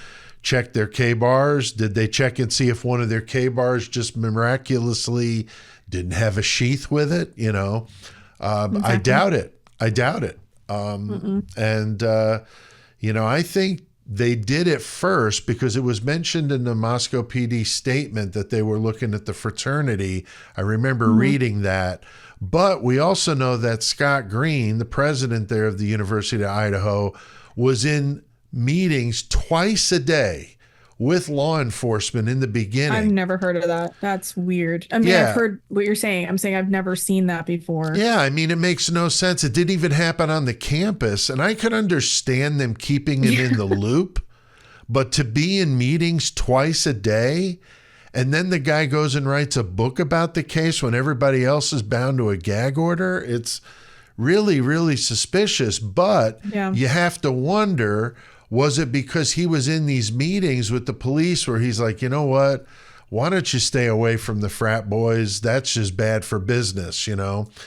check their K-bars? Did they check and see if one of their K-bars just miraculously didn't have a sheath with it? Exactly. I doubt it. And, I think they did it first because it was mentioned in the Moscow PD statement that they were looking at the fraternity. I remember reading that. But we also know that Scott Green, the president there of the University of Idaho, was in meetings twice a day with law enforcement in the beginning. I've never heard of that. That's weird. I mean, I've heard what you're saying. I'm saying I've never seen that before. Yeah, I mean, it makes no sense. It didn't even happen on the campus, and I could understand them keeping it in the loop, but to be in meetings twice a day, and then the guy goes and writes a book about the case when everybody else is bound to a gag order, it's really, really suspicious. But you have to wonder, was it because he was in these meetings with the police where he's like, you know what? Why don't you stay away from the frat boys? That's just bad for business,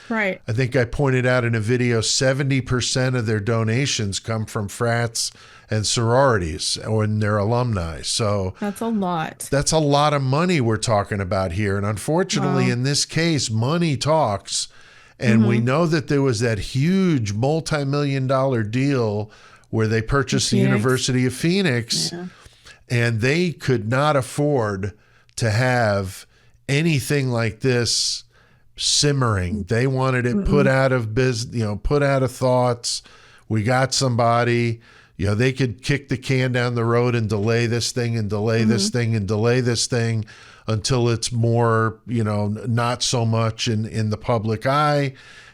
Right. I think I pointed out in a video, 70% of their donations come from frats and sororities or in their alumni. So that's a lot. That's a lot of money we're talking about here. And unfortunately, in this case, money talks. And we know that there was that huge multi-million-dollar deal where they purchased the University of Phoenix, and they could not afford to have anything like this simmering. They wanted it put out of business, put out of thoughts. We got somebody, they could kick the can down the road and delay this thing and delay this thing and delay this thing until it's more, not so much in the public eye.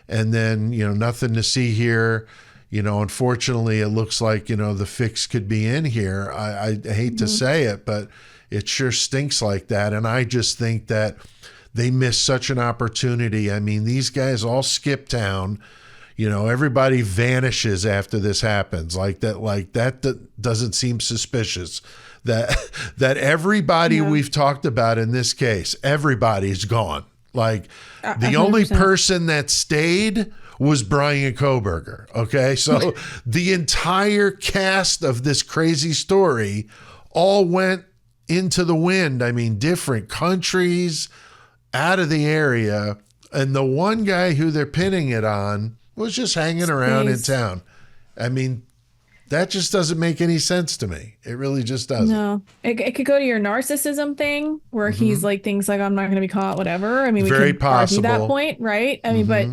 And then, nothing to see here. Unfortunately, it looks like, the fix could be in here. I hate to say it, but it sure stinks like that. And I just think that they missed such an opportunity. I mean, these guys all skip town. Everybody vanishes after this happens. Like that doesn't seem suspicious. that everybody we've talked about in this case, everybody's gone. Like the 100%. only person that stayed was Brian Kohberger. Okay. So the entire cast of this crazy story all went into the wind. I mean, different countries, out of the area. And the one guy who they're pinning it on was just hanging around in town. I mean, that just doesn't make any sense to me. It really just doesn't. No, it could go to your narcissism thing where he's like things like, I'm not going to be caught, whatever. I mean, we Very could argue that possible. point, right? I mean, but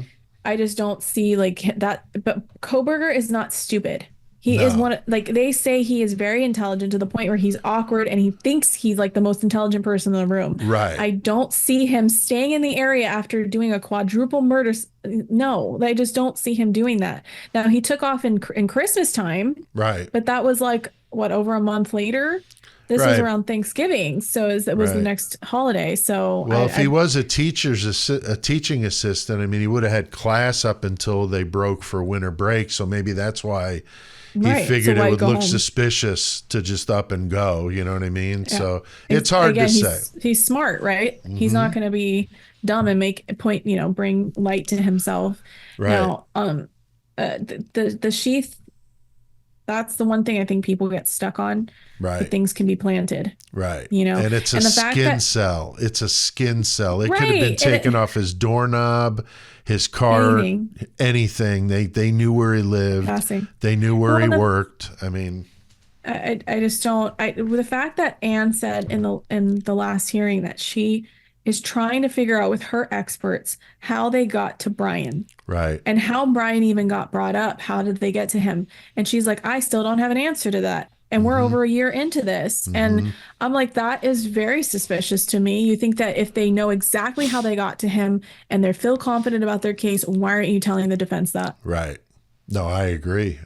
I just don't see like that. But Kohberger is not stupid. He is one, like they say he is very intelligent to the point where he's awkward and he thinks he's like the most intelligent person in the room. Right. I don't see him staying in the area after doing a quadruple murder. No, I just don't see him doing that. Now he took off in Christmas time. Right. But that was like, what, over a month later? This was around Thanksgiving. So it was the next holiday. So well, if he was a teaching assistant, I mean, he would have had class up until they broke for winter break. So maybe that's why he figured it would look suspicious to just up and go. You know what I mean? Yeah. So it's hard to say. He's smart, right? He's not going to be dumb and make a point, bring light to himself. Right. Now, the sheath, that's the one thing I think people get stuck on. Right. That things can be planted. Right. And it's a skin cell. It's a skin cell. It could have been taken off his doorknob, his car, anything. They knew where he lived. Passing. They knew where he worked. I mean, I just don't. With the fact that Anne said in the last hearing that she is trying to figure out with her experts how they got to Brian. Right. And how Brian even got brought up. How did they get to him? And she's like, I still don't have an answer to that. And we're over a year into this. And I'm like, that is very suspicious to me. You think that if they know exactly how they got to him and they feel confident about their case, why aren't you telling the defense that? Right. No, I agree.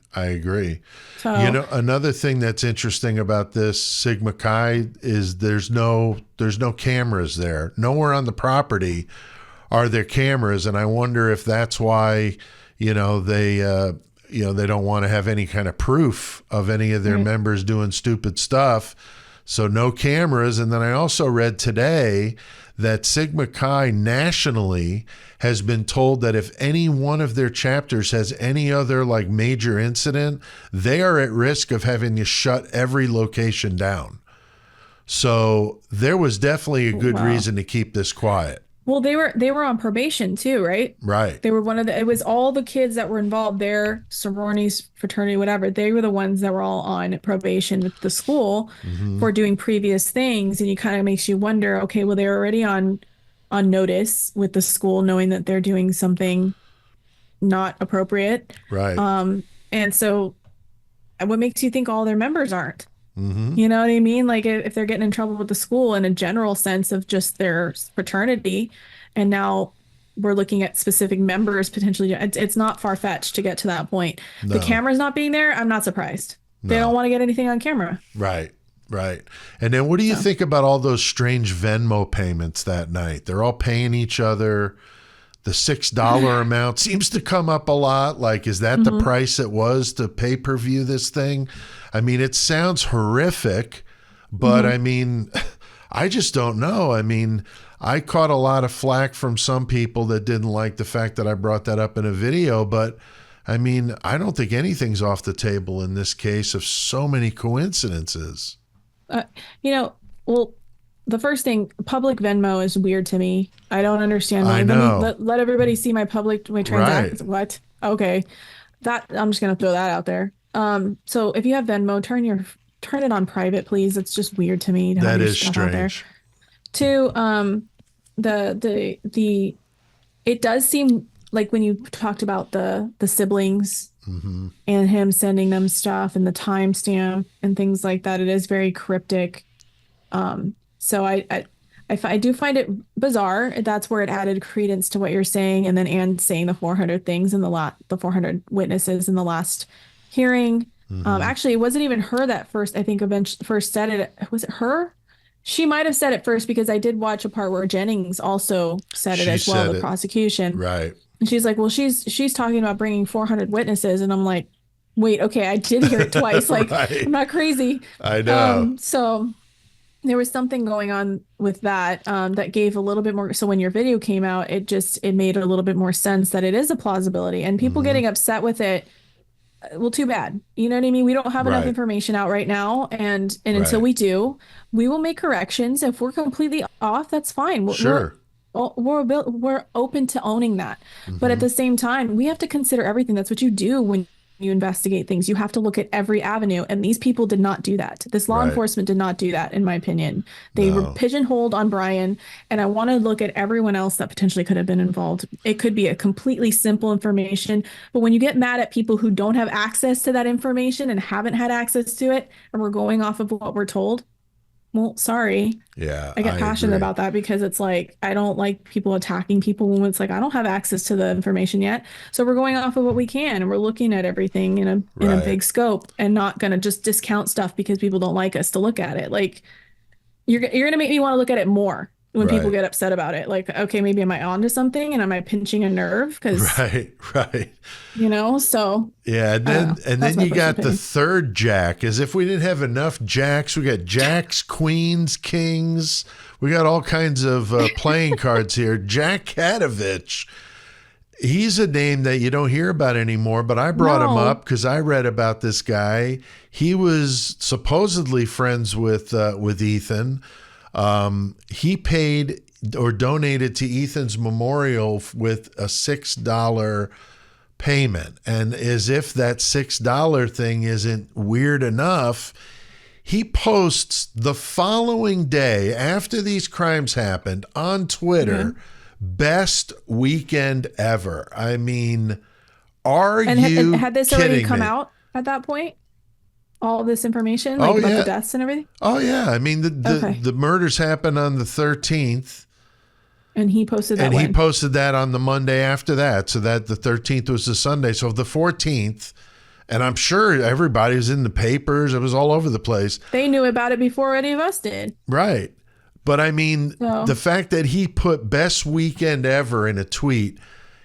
So, another thing that's interesting about this Sigma Chi is there's no cameras there. Nowhere on the property are there cameras. And I wonder if that's why, they don't want to have any kind of proof of any of their members doing stupid stuff. So no cameras. And then I also read today that Sigma Chi nationally has been told that if any one of their chapters has any other like major incident, they are at risk of having to shut every location down. So there was definitely a good reason to keep this quiet. Well, they were on probation too, right? Right. They were it was all the kids that were involved there, sororities, fraternity, whatever. They were the ones that were all on probation with the school for doing previous things. And it kind of makes you wonder, okay, well, they're already on notice with the school, knowing that they're doing something not appropriate. Right. And so what makes you think all their members aren't? You know what I mean? Like if they're getting in trouble with the school in a general sense of just their fraternity, and now we're looking at specific members potentially, it's not far-fetched to get to that point. No. The camera's not being there, I'm not surprised. No. They don't want to get anything on camera. Right. And then what do you think about all those strange Venmo payments that night? They're all paying each other. The $6 amount seems to come up a lot. Like, is that the price it was to pay-per-view this thing? I mean, it sounds horrific, but I mean, I just don't know. I mean, I caught a lot of flack from some people that didn't like the fact that I brought that up in a video, but I mean, I don't think anything's off the table in this case of so many coincidences. Well, the first thing, public Venmo is weird to me. I don't understand. I know. Let everybody see my transactions. Right. What? Okay. I'm just going to throw that out there. So if you have Venmo, turn it on private, please. It's just weird to me. That is strange. Two, it does seem like when you talked about the siblings and him sending them stuff and the timestamp and things like that, it is very cryptic. So I do find it bizarre. That's where it added credence to what you're saying. And then Anne saying the 400 things in the 400 witnesses in the last hearing. Actually, it wasn't even her that first said it. Was it her? She might have said it first, because I did watch a part where Jennings also said it as well, the prosecution. Right. And she's like, well, she's talking about bringing 400 witnesses. And I'm like, wait, okay, I did hear it twice. Like, Right. I'm not crazy. I know. So there was something going on with that that gave a little bit more. So when your video came out, it made a little bit more sense that it is a plausibility, and people getting upset with it. Well, too bad. You know what I mean? We don't have enough Right. information out right now, and until Right. we do, we will make corrections. If we're completely off, that's fine. Sure. We're open to owning that. But at the same time, we have to consider everything. That's what you do when you investigate things. You have to look at every avenue, and these people did not do that. This law Right. enforcement did not do that, in my opinion. They were No. pigeonholed on Brian, and I want to look at everyone else that potentially could have been involved. It could be a completely simple information, but when you get mad at people who don't have access to that information and haven't had access to it, and we're going off of what we're told, well, sorry. Yeah. I get passionate agree. about that because it's like, I don't like people attacking people when it's like, I don't have access to the information yet. So we're going off of what we can, and we're looking at everything in a Right. big scope, and not going to just discount stuff because people don't like us to look at it. Like, you're going to make me want to look at it more when people Right. get upset about it. Like, okay, maybe am I onto something, and am I pinching a nerve? Because, Right. Right. so Yeah, and then that's my you got personal the opinion. third Jack. As if we didn't have enough Jacks. We got Jacks, Queens, Kings. We got all kinds of playing cards here. Jack Kadovich. He's a name that you don't hear about anymore, but I brought him No. up because I read about this guy. He was supposedly friends with Ethan. He paid or donated to Ethan's memorial with a $6 payment. And as if that $6 thing isn't weird enough, he posts the following day after these crimes happened on Twitter, best weekend ever. I mean, are And you had this already kidding come me? out at that point? All this information, like Oh, about yeah. the deaths and everything? Oh yeah, I mean Okay. the murders happened on the 13th. And he posted that And he when? posted that on the Monday after that. So that the 13th was the Sunday. So the 14th, and I'm sure everybody was in the papers. It was all over the place. They knew about it before any of us did. Right. But I mean, So- the fact that he put best weekend ever in a tweet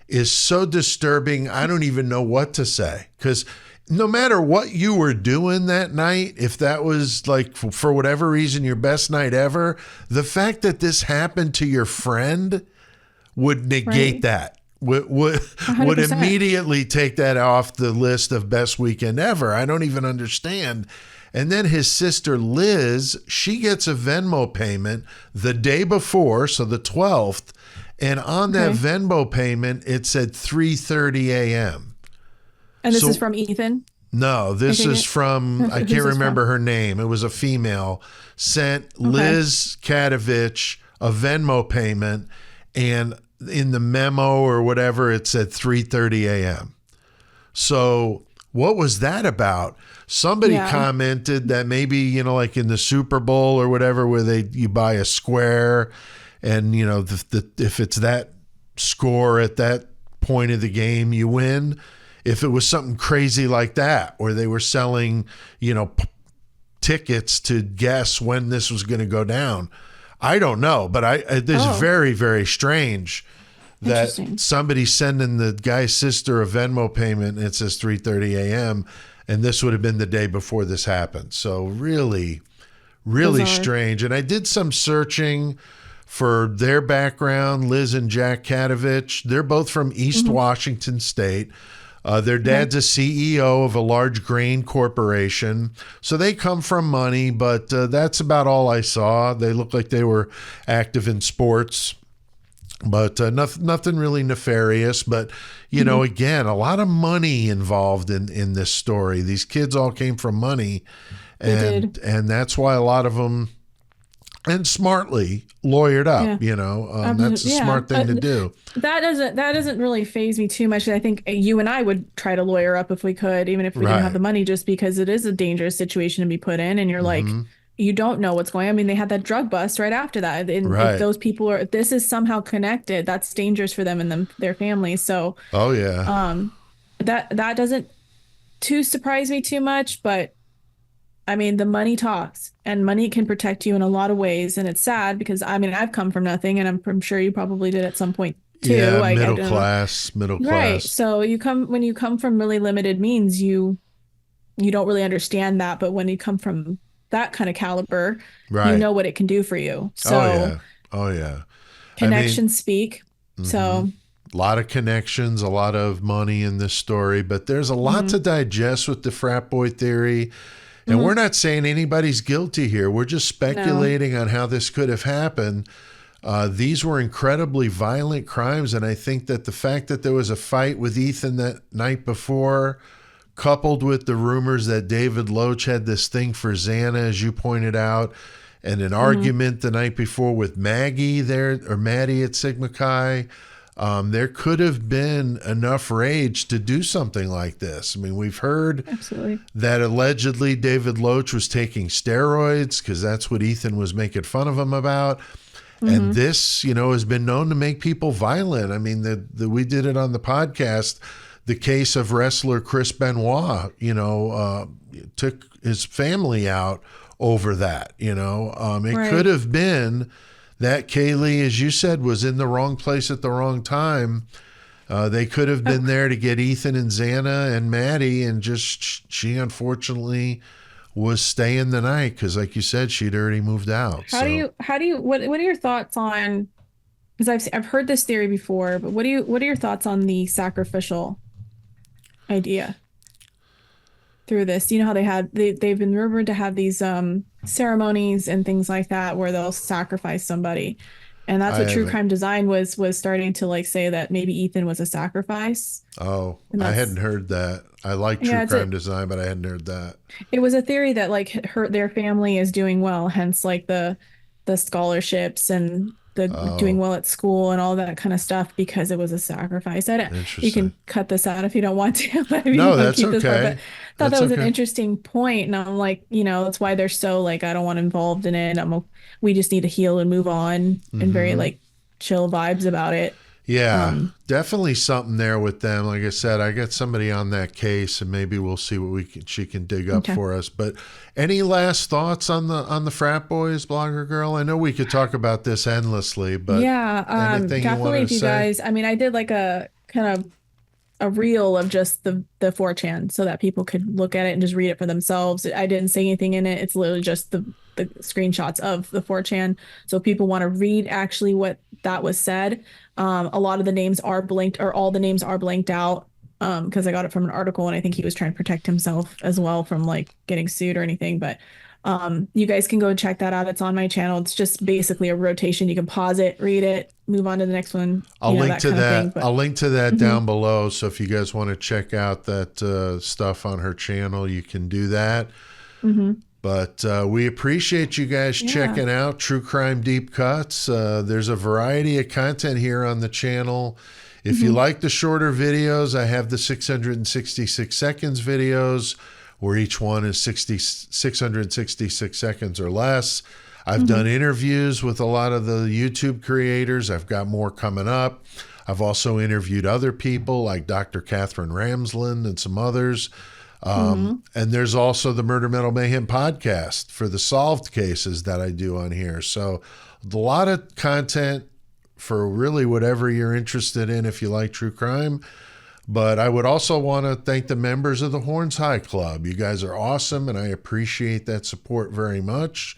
is so disturbing. I don't even know what to say. Because no matter what you were doing that night, if that was like for whatever reason your best night ever, the fact that this happened to your friend would negate Right. that. Would 100%. immediately take that off the list of best weekend ever. I don't even understand. And then his sister Liz, she gets a Venmo payment the day before, so the 12th, and on that Okay. Venmo payment it said 3:30 a.m. And this So- is from Ethan. No, this Okay, is yeah. from, I Who's can't this remember her name. It was a female. Sent Liz Kadovich a Venmo payment, and in the memo or whatever, it said 3:30 a.m. So what was that about? Somebody Yeah. commented that maybe, like in the Super Bowl or whatever, where you buy a square, and, if it's that score at that point of the game, you win. If it was something crazy like that, where they were selling, tickets to guess when this was going to go down, I don't know. But it is very, very strange that Interesting. somebody's sending the guy's sister a Venmo payment and it says 3:30 a.m. and this would have been the day before this happened. So really, really Bizarre. strange. And I did some searching for their background. Liz and Jack Kadovich, they're both from East Washington State. Their dad's a CEO of a large grain corporation. So they come from money, but that's about all I saw. They look like they were active in sports, but nothing really nefarious. But, again, a lot of money involved in this story. These kids all came from money. And that's why a lot of them, and smartly, lawyered up, Yeah. that's a Yeah. smart thing to do. That doesn't really faze me too much. I think you and I would try to lawyer up if we could, even if we Right. didn't have the money, just because it is a dangerous situation to be put in, and you're like, you don't know what's going on. I mean, they had that drug bust right after that. And Right. if those people if this is somehow connected, that's dangerous for them and their families. So Oh, yeah. that doesn't too surprise me too much, but I mean, the money talks, and money can protect you in a lot of ways. And it's sad because I've come from nothing, and I'm sure you probably did at some point too. Yeah, I middle don't know. class. Right. So when you come from really limited means, you you don't really understand that, but when you come from that kind of caliber, Right. you know what it can do for you. So Oh yeah. connections speak. Mm-hmm. So a lot of connections, a lot of money in this story, but there's a lot to digest with the frat boy theory. And we're not saying anybody's guilty here. We're just speculating on how this could have happened. These were incredibly violent crimes. And I think that the fact that there was a fight with Ethan that night before, coupled with the rumors that David Loach had this thing for Xana, as you pointed out, and an argument the night before with Maddie at Sigma Chi, there could have been enough rage to do something like this. I mean, we've heard that allegedly David Loach was taking steroids because that's what Ethan was making fun of him about. And this, has been known to make people violent. I mean, we did it on the podcast. The case of wrestler Chris Benoit, took his family out over that. It could have been that Kaylee, as you said, was in the wrong place at the wrong time. They could have been there to get Ethan and Xana and Maddie, and just she unfortunately was staying the night because, like you said, she'd already moved out. What are your thoughts on? Because I've heard this theory before, but what are your thoughts on the sacrificial idea through this? You know how they've been rumored to have these ceremonies and things like that where they'll sacrifice somebody, and that's what True Crime Design was starting to say that maybe Ethan was a sacrifice. Oh, I hadn't heard that. I like True Crime Design, but I hadn't heard that. It was a theory that their family is doing well, hence the scholarships and the doing well at school and all that kind of stuff because it was a sacrifice. You can cut this out if you don't want to. No, that's okay. I thought that was an interesting point, and I'm like, that's why they're so I don't want involved in it. We just need to heal and move on, and very chill vibes about it. Yeah, definitely something there with them. Like I said, I got somebody on that case, and maybe we'll see what she can dig up for us. But any last thoughts on the frat boys, Blahgergirl? I know we could talk about this endlessly, but anything definitely. you want to say? Guys, I mean, I did a kind of a reel of just the 4chan so that people could look at it and just read it for themselves. I didn't say anything in it. It's literally just the screenshots of the 4chan. So if people want to read actually what that was said, a lot of the names are blinked, or all the names are blanked out, because I got it from an article, and I think he was trying to protect himself as well from getting sued or anything. But you guys can go and check that out. It's on my channel. It's just basically a rotation. You can pause it, read it, move on to the next one. I'll link to that. I'll link to that down below. So if you guys want to check out that stuff on her channel, you can do that. But we appreciate you guys checking out True Crime Deep Cuts. There's a variety of content here on the channel. If you like the shorter videos, I have the 666 seconds videos, where each one is 666 seconds or less. I've done interviews with a lot of the YouTube creators. I've got more coming up. I've also interviewed other people like Dr. Catherine Ramsland and some others. And there's also the Murder Metal Mayhem podcast for the solved cases that I do on here. So a lot of content for really whatever you're interested in if you like true crime. But I would also want to thank the members of the Horns High Club. You guys are awesome, and I appreciate that support very much.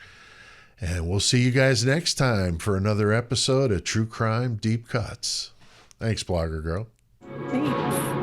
And we'll see you guys next time for another episode of True Crime Deep Cuts. Thanks, Blahgergirl. Thanks.